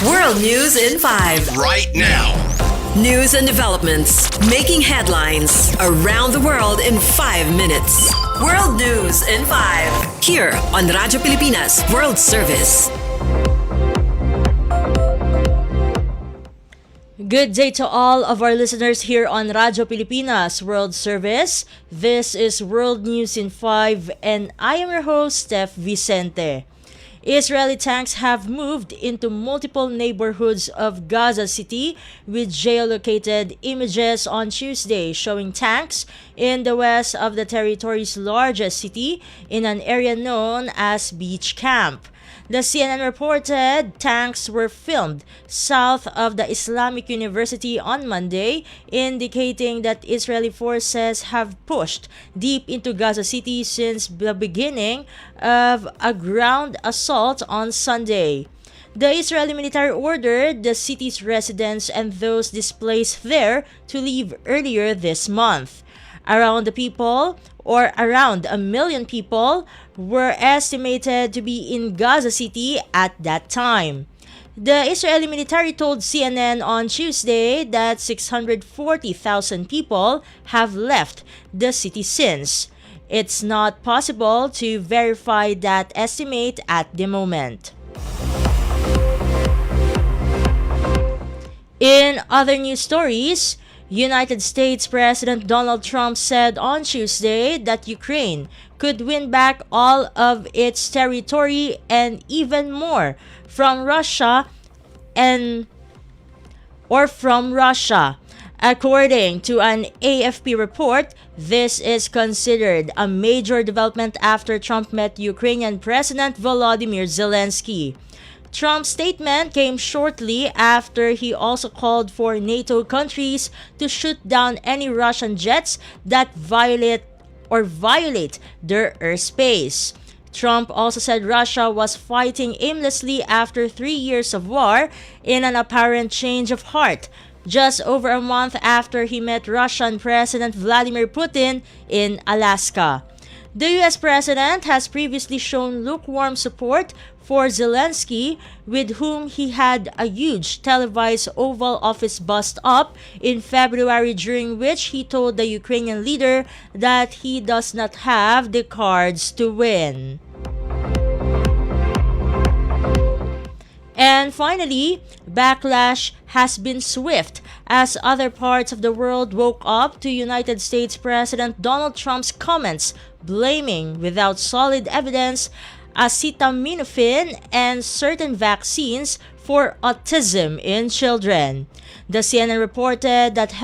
World News in 5. Right now. News and developments making headlines around the world in 5 minutes. World News in 5. Here on Radyo Pilipinas World Service. Good day to all of our listeners here on Radyo Pilipinas World Service. This is World News in 5 and I am your host, Steph Vicente. Israeli tanks have moved into multiple neighborhoods of Gaza City with geolocated images on Tuesday showing tanks in the west of the territory's largest city in an area known as Beach Camp. The CNN reported tanks were filmed south of the Islamic University on Monday, indicating that Israeli forces have pushed deep into Gaza City since the beginning of a ground assault on Sunday. The Israeli military ordered the city's residents and those displaced there to leave earlier this month. Around a million people were estimated to be in Gaza City at that time. The Israeli military told CNN on Tuesday that 640,000 people have left the city since. It's not possible to verify that estimate at the moment. In other news stories, United States President Donald Trump said on Tuesday that Ukraine could win back all of its territory and even more from Russia. According to an AFP report, this is considered a major development after Trump met Ukrainian President Volodymyr Zelensky. Trump's statement came shortly after he also called for NATO countries to shoot down any Russian jets that violate their airspace. Trump also said Russia was fighting aimlessly after 3 years of war in an apparent change of heart, just over a month after he met Russian President Vladimir Putin in Alaska. The U.S. president has previously shown lukewarm support for Zelensky, with whom he had a huge televised Oval Office bust-up in February, during which he told the Ukrainian leader that he does not have the cards to win. And finally, backlash has been swift as other parts of the world woke up to United States President Donald Trump's comments, blaming, without solid evidence, acetaminophen and certain vaccines for autism in children. The CNN reported that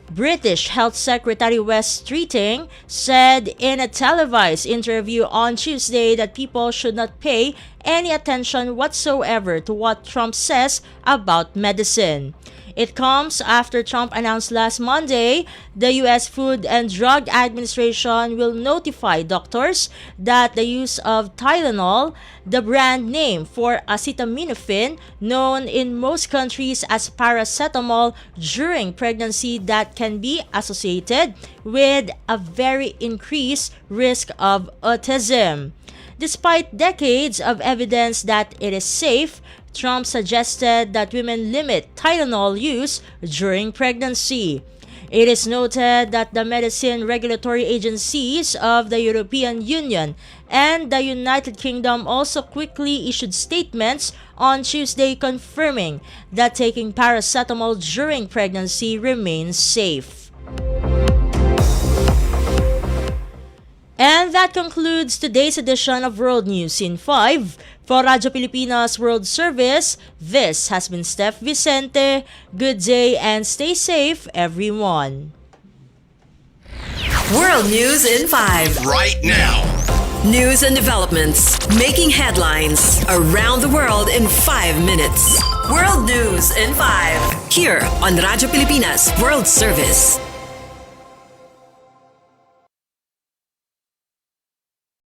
British Health Secretary Wes Streeting said in a televised interview on Tuesday that people should not pay any attention whatsoever to what Trump says about medicine. It comes after Trump announced last Monday the U.S. Food and Drug Administration will notify doctors that the use of Tylenol, the brand name for acetaminophen, known in most countries as paracetamol, during pregnancy that can be associated with a very increased risk of autism. Despite decades of evidence that it is safe, Trump suggested that women limit Tylenol use during pregnancy. It is noted that the medicine regulatory agencies of the European Union and the United Kingdom also quickly issued statements on Tuesday confirming that taking paracetamol during pregnancy remains safe. And that concludes today's edition of World News in 5. For Radyo Pilipinas World Service, this has been Steph Vicente. Good day and stay safe, everyone. World News in 5. Right now. News and developments making headlines around the world in 5 minutes. World News in 5. Here on Radyo Pilipinas World Service.